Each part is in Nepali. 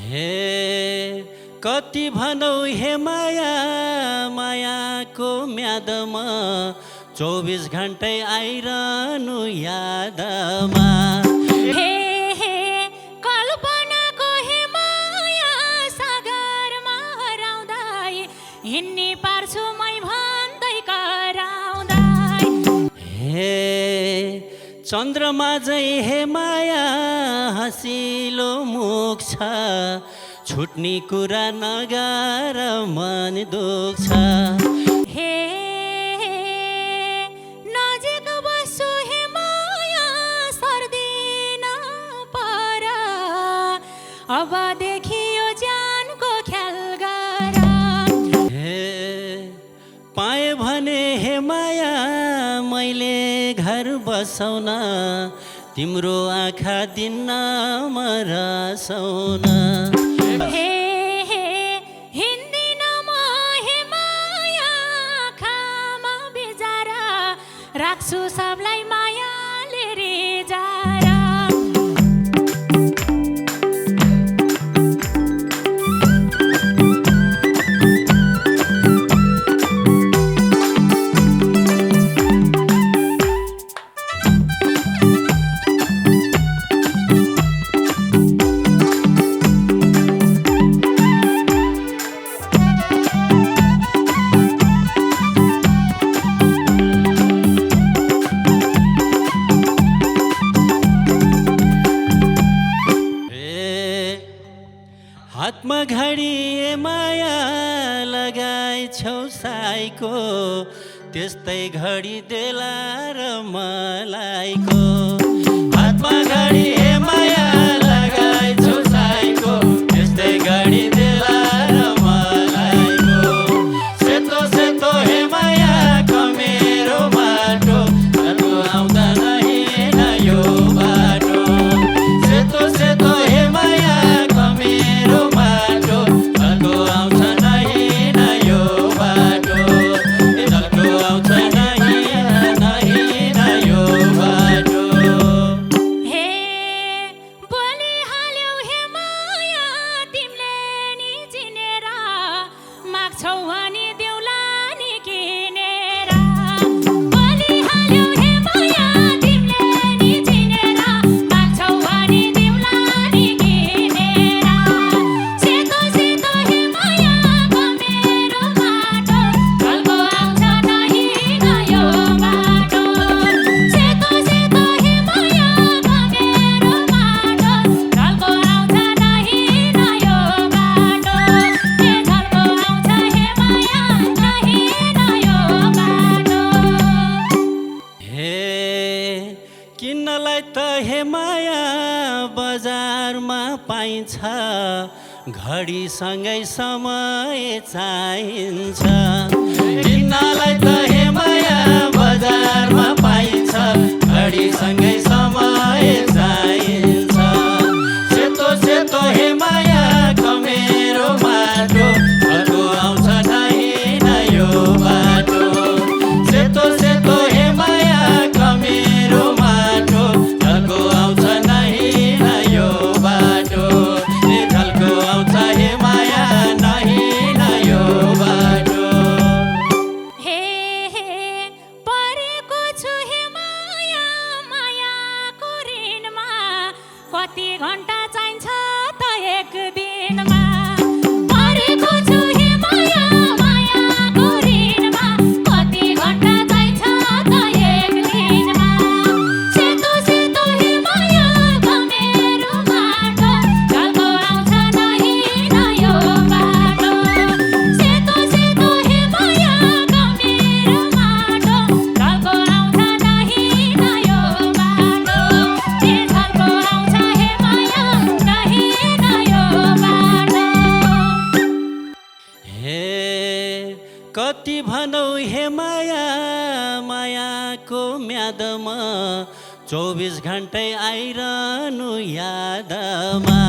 हे कति भनौ हे माया मायाको म्यादमा 24 घन्टै आइरहनु यादमा हे हे कल्पनाको हे माया सागरमा हराउँदै हिँड्ने पार्छु मै भन्दै कराउँदै हे चन्द्रमा झै हे माया हँसिलो मुख छ छुट्ने कुरा नगर मन दुख्छ हे नजिक बस्छु हे माया सर्दिन पर अबदेखि यो ज्यानको ख्याल गर हे पाएँ भने हे माया मैले घर बसाउन तिम्रो आँखा दिन्न मरसाउन हे हे हिँड्दिन म हे माया आँखामा बिजारा राख्छु सबलाई मायाले रिजारा हातमा घडी माया लगाइ छौ साईको त्यस्तै घडी देला र मलाइको हातमा घडी माया लगाइ छौ साईको त्यस्तै घडी देला र मलाइको सेतो सेतो हे माया कमेरो बाटो घरको आउँदा नहिँड यो बाटो सेतो सेतो हे माया कमेरो बाटो घरको आउँछ नहिँड यो बाटो घरको आउँछ नहिँड यो बाटो हे बोलिहाल्यौ हे माया तिमीले नि चिनेर माग्छौ भने देउला नि किनेर बोलिहाल्यौ हे माया तिमीले नि चिनेर माग्छौ भने देउला नि किनेर सेतो सेतो हे माया कमेरो बाटो घरको आउँछ नहिँड यो बाटो सेतो सेतो हे माया कमेरो बाटो घरको आउँछ नहिँड यो बाटो हे घरको आउँछ हे माया नहिँड यो बाटो हे किन्नलाई त हे माया बजारमा पाइन्छ घडीसँगै समय चाहिन्छ किन्नलाई त हे माया बजारमा पाइन्छ घडीसँगै समय चाहिन्छ सेतो सेतो हे माया कमेरो बाटो घरको आउँछ नहिँड यो बाटो सेतो सेतो हे माया कमेरो बाटो घरको आउँछ नहिँड यो बाटो घरको आउँछ हे माया नहिँड यो बाटो हे हे परेको छु हे माया मायाको ऋणमा कति घन्टा चाहिन्छ त एक दिनमा परेको छु हे माया मायाको ऋणमा कति घन्टा चाहिन्छ त एक दिनमा सेतो सेतो हे माया कमेरो बाटो घरको आउँछ नहिँड यो बाटो सेतो सेतो हे माया कमेरो बाटो घरको आउँछ नहिँड यो बाटो हे घरको आउँछ हे माया नहिँड यो बाटो हे कति भनौ हे माया मायाको म्यादमा 24 घन्टै आइरहनु यादमा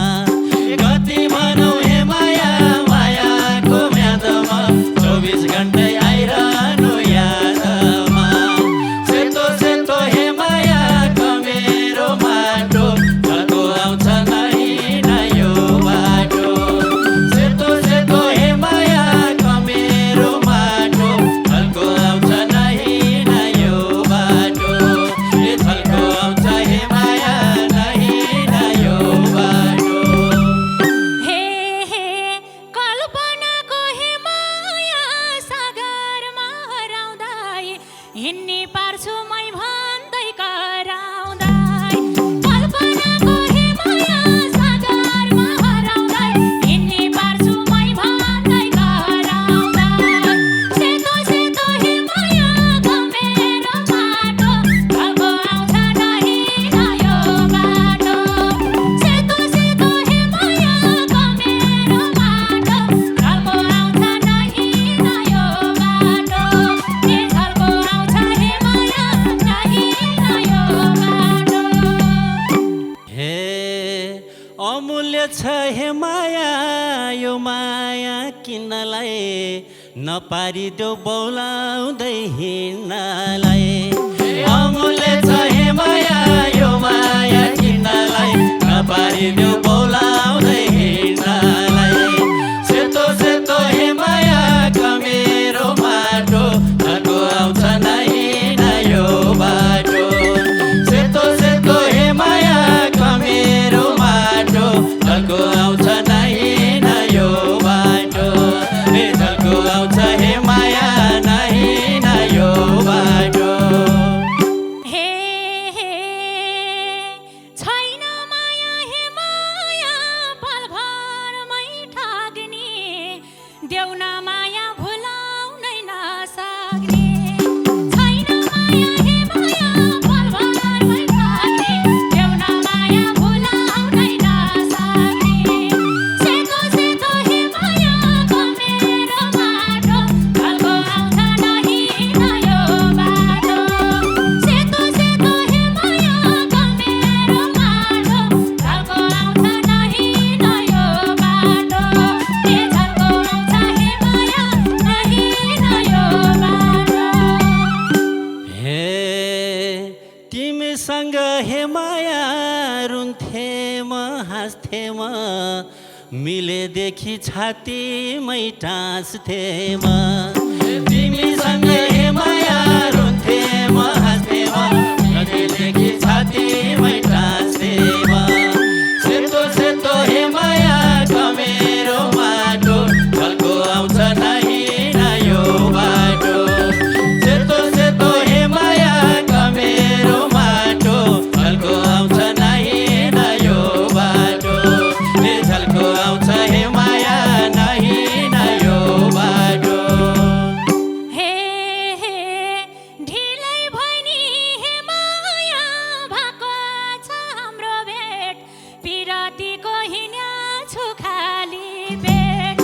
कति भनौ हे माया मायाको म्यादमा 24 घन्टै आइरहनु यादमा सेतो सेतो हे माया कमेरो बाटो घरको आउँछ नहिँड यो बाटो यो माया किन्नलाई नपारिदेऊ बोलाउँदै हिँड्नलाई अमूल्य छ हे माया यो माया किन्नलाई नपारिदेऊ बोलाउँदै हिँड्नलाई सेतो सेतो हे माया कमेरो माटो धर्को आउँछ नहिँड यो बाटो सेतो सेतो हे माया कमेरो माटो धर्को आउँछ नहिँड यो बाटो धर्को आउँछ हे माया नहिँड यो बाटो हे छैन माया हे माया पलभरमै ठग्ने देऊ न माया भुलाउनै नसक्ने छैन माया हे माया पलभरमै ठग्ने देऊ न माया भुलाउनै नसक्ने सेतो सेतो हे माया कमेरो माटो धर्को आउँछ नहिँड यो बाटो सेतो सेतो हे माया कमेरो माटो धर्को आउँछ नहिँड यो बाटो के धर्को आउँछ हे माया नहिँड यो बाटो हे तिमीसँग हे माया रुन्थे म हाँस्थे म मिलेदेखि छातीमै टाँस्थे म तिमीसँग हे माया रुन्थे म हाँस्थे म मिलेदेखि छातीमै टाँस्थे म सेतो सेतो हे माया कमेरो माटो धर्को आउँछ नहिँड यो बाटो सेतो सेतो हे माया कमेरो माटो झल्को आउँछ नहिँड यो बाटो झल्को आउँछ हे माया नहिँड यो बाटो हे ढिलै भनी हे माया भएको छ हाम्रो भेट पिरतीको हिँड्या छु खाली पेट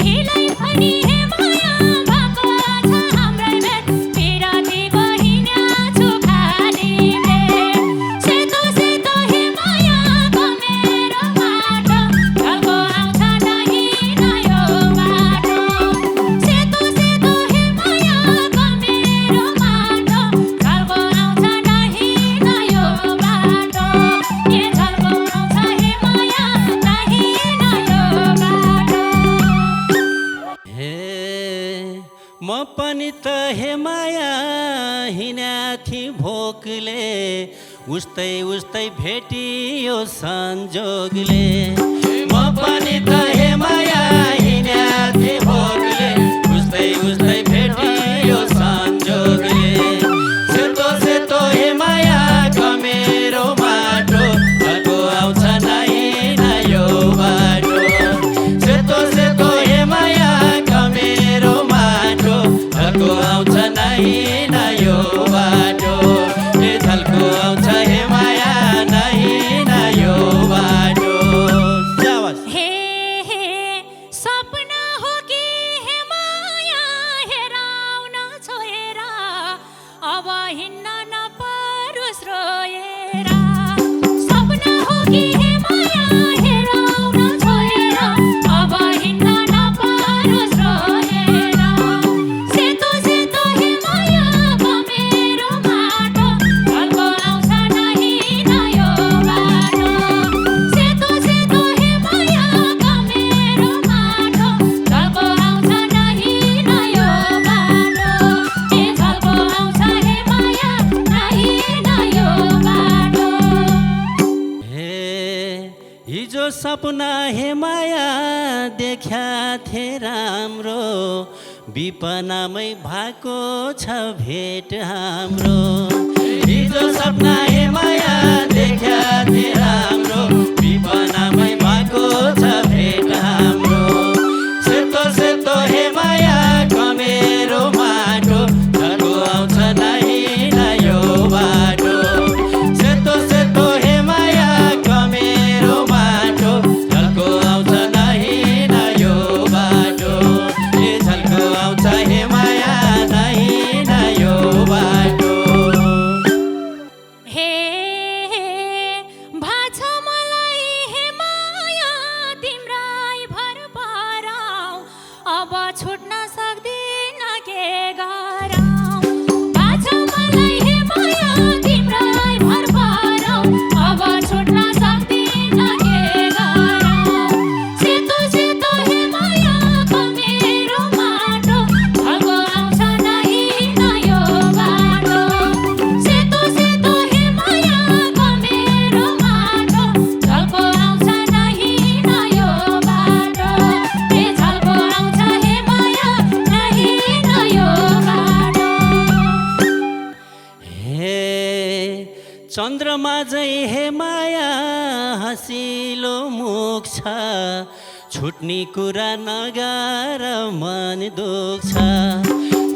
ढिलै भनी हे माया भएको छ हाम्रो भेट पिरतीको हिँड्या छु खाली पेट सेतो सेतो हे माया कमेरो माटो धर्को आउँछ नहिँड यो बाटो सेतो सेतो हे माया कमेरो माटो धर्को आउँछ नहिँड यो बाटो के धर्को आउँछ हे माया नहिँड यो बाटो हे म पनि त हे माया हिँड्या थिएँ भोकले उस्तै उस्तै भेटियो संजोगले म पनि त हे माया हिँड्या थिएँ भोकले उस्तै उस्तै भेटियो संजोगले सेतो सेतो हे माया कमेरो माटो धर्को आउँछ नहिँड यो बाटो सेतो सेतो हे माया कमेरो माटो धर्को आउँछ नहिँड यो बाटो झल्को आउँछ हे माया नहिँड यो बाटो जावस् हे सपना हो कि हे माया हेराउन छोएर अब हिँड्न नपरोस् रोएर सपना हो कि हे माया हेराउन छोएर अब हिँड्न नपरोस् रोएर सेतो सेतो हे माया कमेरो माटो धर्को आउँछ नहिँड यो बाटो सेतो सेतो हे माया कमेरो माटो धर्को आउँछ नहिँड यो बाटो के धर्को आउँछ हे माया नहिँड यो बाटो हे हिजो सपना हे माया देख्या थे राम्रो विपनामै भएको छ भेट हाम्रो हिजो सपना हे माया देख्या थे राम्रो विपनामै भएको छ भेट हाम्रो सेतो सेतो हे माया कमेरो माटो धर्को आउँछ नहिँड यो बाटो सेतो सेतो हे माया कमेरो माटो झल्को आउँछ नहिँड यो बाटो झल्को आउँछ हे माया नहिँड यो बाटो हे भाछ मलाई हे माया तिम्रो अब छुट्न सक्दिन के गरौँ बाँचौ मलाई हे माया तिम्रै भर परौ अब छुट्न सक्दिन के गरौँ सेतो सेतो हे माया मेरो माटो ढल्को आउँछ नै नयो बाटो सेतो सेतो हे माया मेरो माटो ढल्को आउँछ नै नयो बाटो हे ढल्को आउँछ हे माया नै नयो बाटो हे चन्द्रमा झै हे माया हँसिलो मुख छ छुट्ने कुरा नगर मन दुख्छ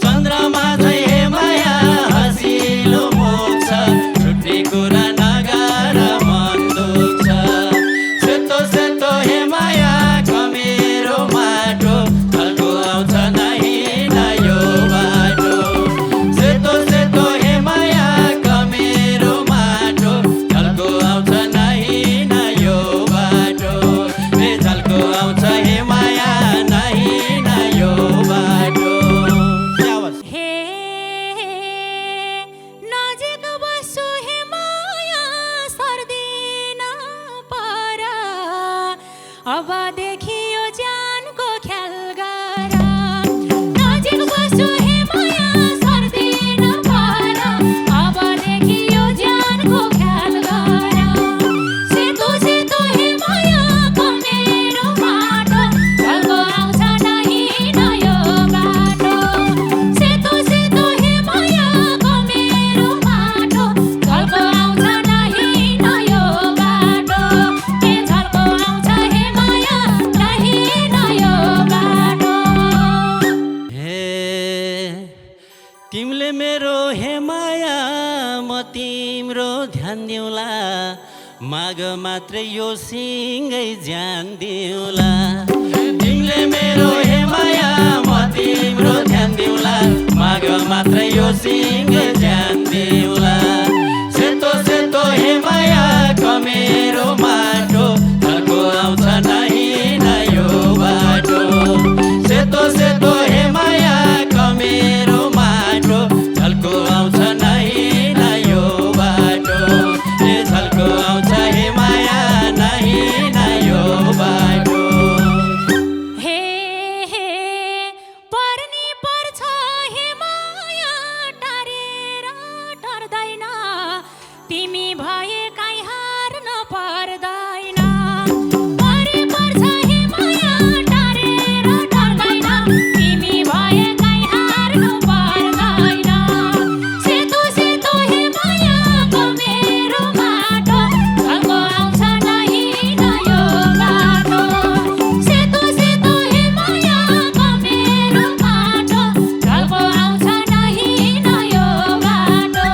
चन्द्रमा झै हे माया हँसिलो मुख छ छुट्ने कुरा नगर मन दुख्छ सेतो सेतो हे माया मेरो माटो ढल्को आउँछ नै नयो बाटो सेतो सेतो हे माया मेरो माटो ढल्को आउँछ नै नयो बाटो रे ढल्को आउँछ हे माया नै नयो बाटो हे नजिक बस्छु हे माया सर्दिन पर अब देखियो ज्यानको ख्याल गर नजिक बस्छु हे माया सर्दिन पर अब देखियो ज्यानको ख्याल गर सेतो सेतो हे माया मेरो माटो ढल्को आउँछ नै नयो बाटो सेतो सेतो हे माया मेरो माटो ढल्को आउँछ नै नयो बाटो हे ढल्को आउँछ हे माया नै नयो बाटो हे तिमीले मेरो हे माया म तिम्रो ध्यान दिउँला माग मात्रै यो सिँगै ज्यान दिउँला तिमीले मेरो हे माया म तिम्रो ध्यान दिउँला माग मात्रै यो सिँगै ज्यान दिउँला सेतो सेतो हे माया मेरो माटो ढल्को आउँछ नै नयो बाटो सेतो सेतो हे माया मेरो माटो ढल्को आउँछ नै नयो बाटो हे ढल्को आउँछ हे माया नै नयो बाटो हे पर्नी पर्छ हे माया टारेर टर्दैन तिमी भए काहीँ हार्न पर्दैन परे पर्छ हे माया टारेर टर्दैन तिमी भए काहीँ हार्नु पर्दैन सेतो सेतो हे माया मेरो माटो ढल्को आउँछ नै नयो बाटो सेतो सेतो हे माया मेरो माटो ढल्को आउँछ नै नयो बाटो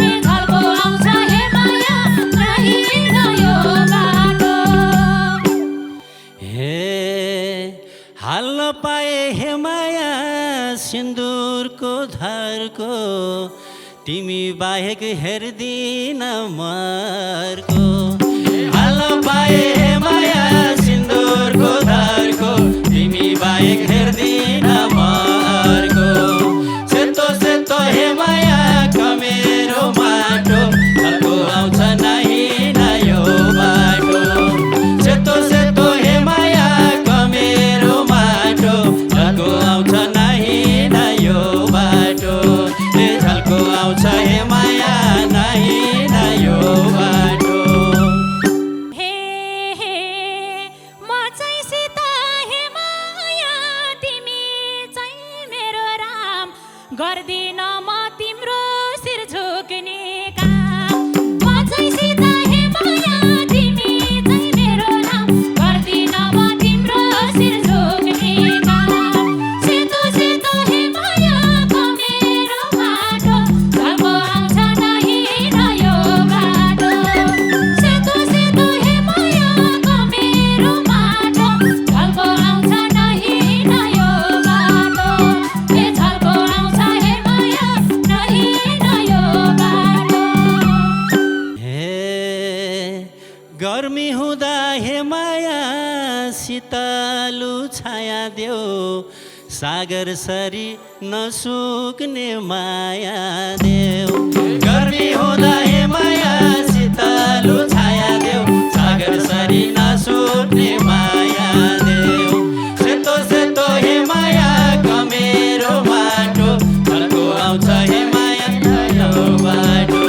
हे ढल्को आउँछ हे माया नै नयो बाटो हे हाल्न पाए हे माया सिन्दुरको धारको तिमी बाहेक हेर्दिन मर्को हाल्न पाए हे माया सिन्दुरको धारको तिमी बाहेक हेर्दिन मर्को सेतो सेतो हे माया मेरो माटो ढल्को आउँछ नै नयो बाटो सेतो सेतो हे माया मेरो माटो ढल्को आउँछ नै नयो बाटो हे ढल्को आउँछ हे माया नै नयो बाटो हे म चाहिँ सीता हे माया तिमी चाहिँ मेरो राम गर्दिन म तिम्रो शिर झुक्ने काम म चाहिँ सीता हे माया तिमी चाहिँ मेरो राम गर्दिन म तिम्रो शिर झुक्ने काम सेतो सेतो हे माया मेरो माटो ढल्को आउँछ नै नयो बाटो सेतो सेतो हे माया मेरो माटो ढल्को आउँछ नै नयो बाटो हे ढल्को आउँछ हे माया शीतलु छाया देऊ सागर सरी नसुक्ने माया देऊ गर्मी हुँदा हे माया शीतलु छाया देऊ सागर सरी नसुक्ने माया देऊ सेतो सेतो हे माया कमेरो माटो झल्को आउँछ हे माया नयाँ बाटो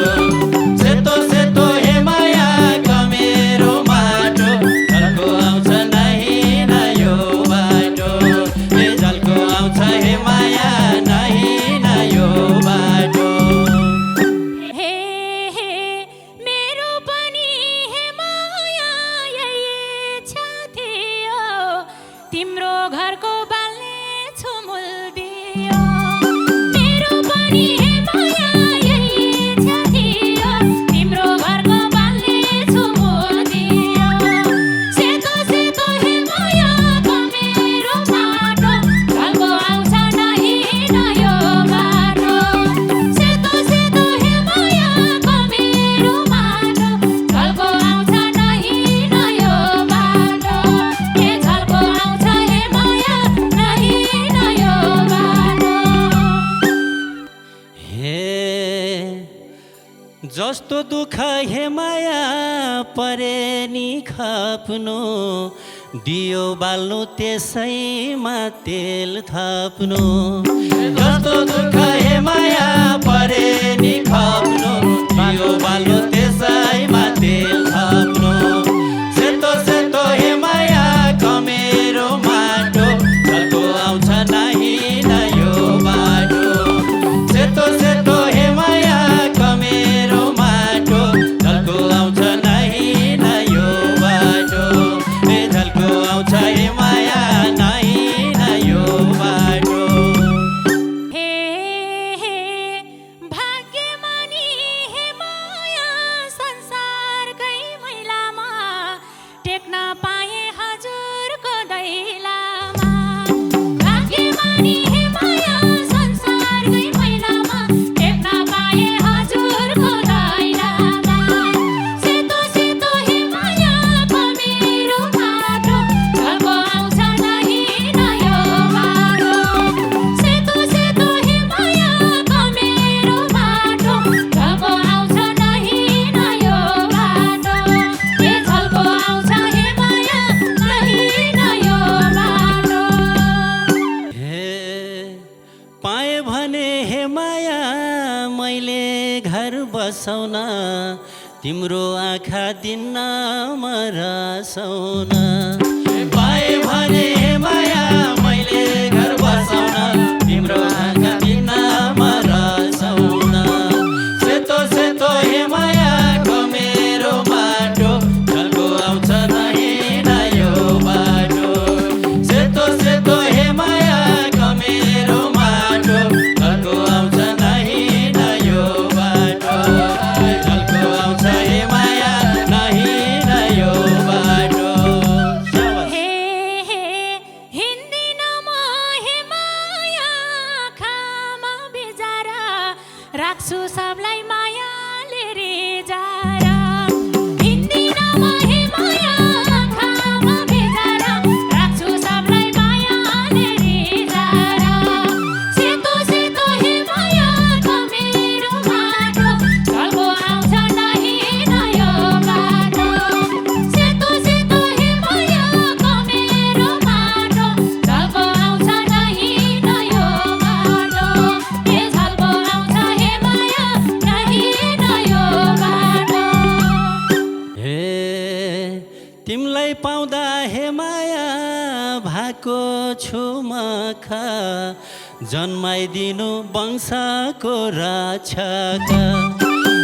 सेतो सेतो हे माया कमेरो माटो झल्को आउँछ नहीं नयाँ बाटो ए झल्को आउँछ हे माया नहीं नयाँ बाटो हे हे मेरो पनि हे माया यही इच्छा थियो तिम्रो घरको बाल्ने छुमुल दियो मेरो पनि हे माया यही इच्छा थियो तिम्रो घरको बाल्ने छुमुल दियो सेतो सेतो हे माया कमेरो माटो झल्को आउँछ नहीं नयाँ बाटो सेतो सेतो हे माया कमेरो माटो झल्को आउँछ नहीं नयाँ बाटो ए झल्को आउँछ हे माया नहीं नयाँ बाटो हे जस्तो दुःख हे माया परे नि खप्नु दियो बाल्नु त्यसैमा तेल थप्नु जस्तो दुःख हे माया परे नि खप्नु दियो बाल्नु त्यसैमा तेल थप्नु सेतो सेतो हे माया कमेरो माटो झल्को आउँछ नहीं नयाँ बाटो सेतो सेतो हे माया कमेरो माटो झल्को आउँछ नहीं नयाँ बाटो ए झल्को आउँछ हे माया नहीं नयाँ बाटो हे हे भाग्यमानी हे माया संसारकै मैलामा टेक्न पाए हजुरको दैलामा भाग्यमानी हे माया संसारकै मैलामा टेक्न पाए हजुरको दैलामा सेतो सेतो हे माया कमेरो माटो झल्को आउँछ नहीं नयाँ बाटो सेतो सेतो हे माया कमेरो माटो झल्को आउँछ नहीं नयाँ बाटो ए झल्को आउँछ हे माया नहीं नयाँ बाटो हे पाए भने हे माया मैले घर बसाउन तिम्रो आँखा दिन्न मरसाउन पाए भने हे माया मैले घर बसाउन तिम्रो आँखा दिन्न मरसाउन सेतो सेतो हे माया कमेरो माटो झल्को आउँछ नहीं नयाँ बाटो सेतो सेतो हे माया कमेरो माटो झल्को आउँछ नहीं नयाँ बाटो झल्को आउँछ हे माया नहीं नयाँ बाटो हे हे हिँड्दिन म हे माया आँखामा बिजारा राख्छु सबलाई मायाले रिजारा हिँड्दिन म हे माया आँखामा बिजारा राख्छु सबलाई मायाले रिजारा सेतो सेतो हे माया कमेरो माटो झल्को आउँछ नहीं नयाँ बाटो सेतो सेतो हे माया कमेरो माटो झल्को आउँछ नहीं नयाँ बाटो ए झल्को आउँछ हे माया नहीं नयाँ बाटो हे तिमलाई पाउँदा हे माया भएको छु मख जन्माइदिनु वंशको रक्षक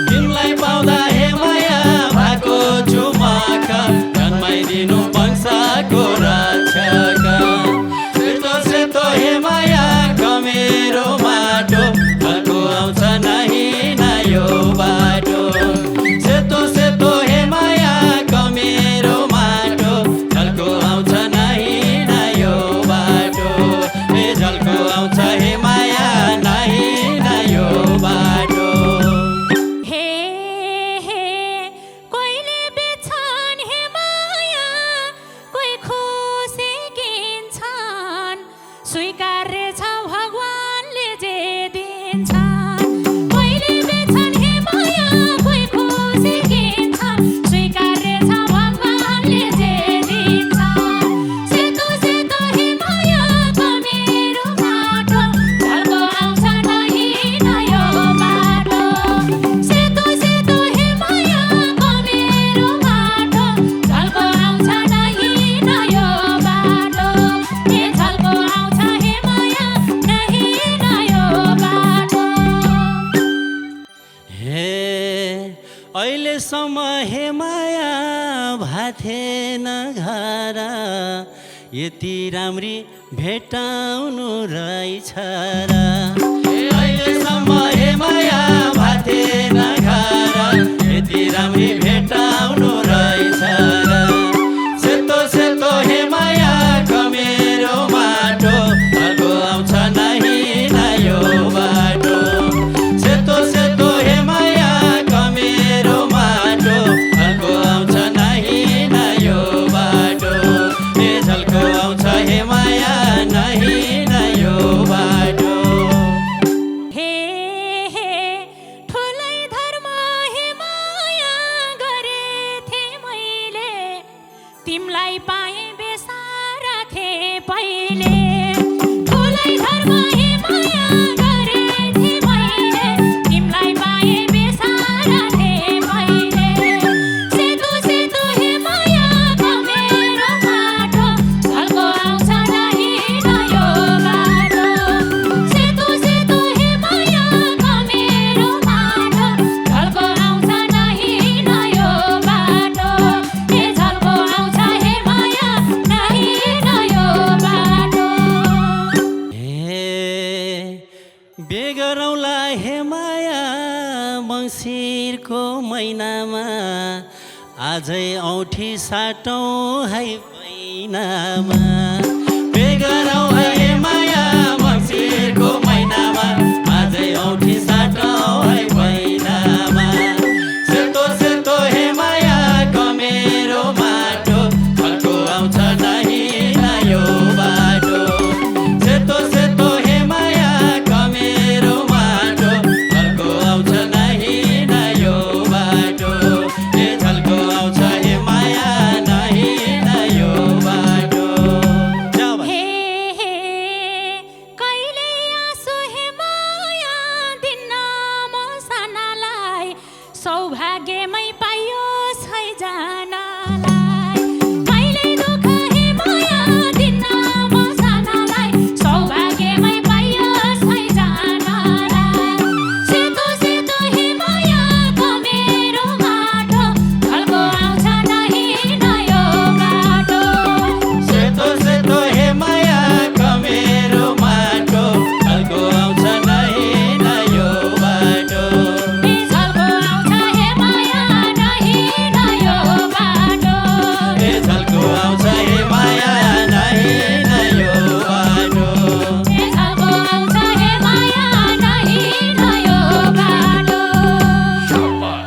तिमलाई पाउँदा हे माया भएको छु मख जन्माइदिनु वंशको रक्षक सेतो सेतो हे माया कमेरो माटो झल्को आउँछ नहीं नयाँ बाटो सेतो सेतो हे माया कमेरो माटो झल्को आउँछ नहीं नयाँ बाटो ए झल्को आउँछ हे माया नहीं नयाँ बाटो हे हे कोहीले बेच्छन् हे माया कोही खुसी स्वीकार्य छ भगवानले जे दिन्छ कोहीले बेच्छन् हे माया कोही खुसी किन्छन् स्वीकार्य छ भगवानले जे दिन्छ सेतो सेतो हे माया मेरो बाटो झल्को आउँछ नहीं नयो बाटो सेतो सेतो हे माया मेरो बाटो झल्को आउँछ नहीं नयो बाटो ए झल्को आउँछ हे माया नहीं नयो बाटो हे अहिलेसम्म हे माया भाथेन घर यति राम्री भेटाउनु रहेछ र अहिलेसम्म हे माया भाथेन घर यति राम्री भेटाउनु रहेछ र सेतो सेतो हे माया मेरो बाटो झल्को आउँछ नहीं नयो बाटो सेतो सेतो हे माया मेरो बाटो झल्को आउँछ नहीं नयो बाटो ए झल्को आउँछ हे माया नहीं नयो बाटो हे हे ठुलै धर्म हे माया गरेथे मैले तिमलाई पाएँ बेसारा थिए पहिले ठुलै धर्म हे माया गरेथे मैले तिमलाई पाएँ बेसारा थिए पहिले सेतो सेतो हे माया मेरो बाटो झल्को आउँछ नहीं नयो बाटो सेतो सेतो हे माया मेरो बाटो झल्को आउँछ नहीं नयो बाटो ए झल्को आउँछ हे माया नहीं नयो बाटो हे बेगरौँला हे माया मङ्सिरको महिनामा आजै औँठी साटौँ है महिनामा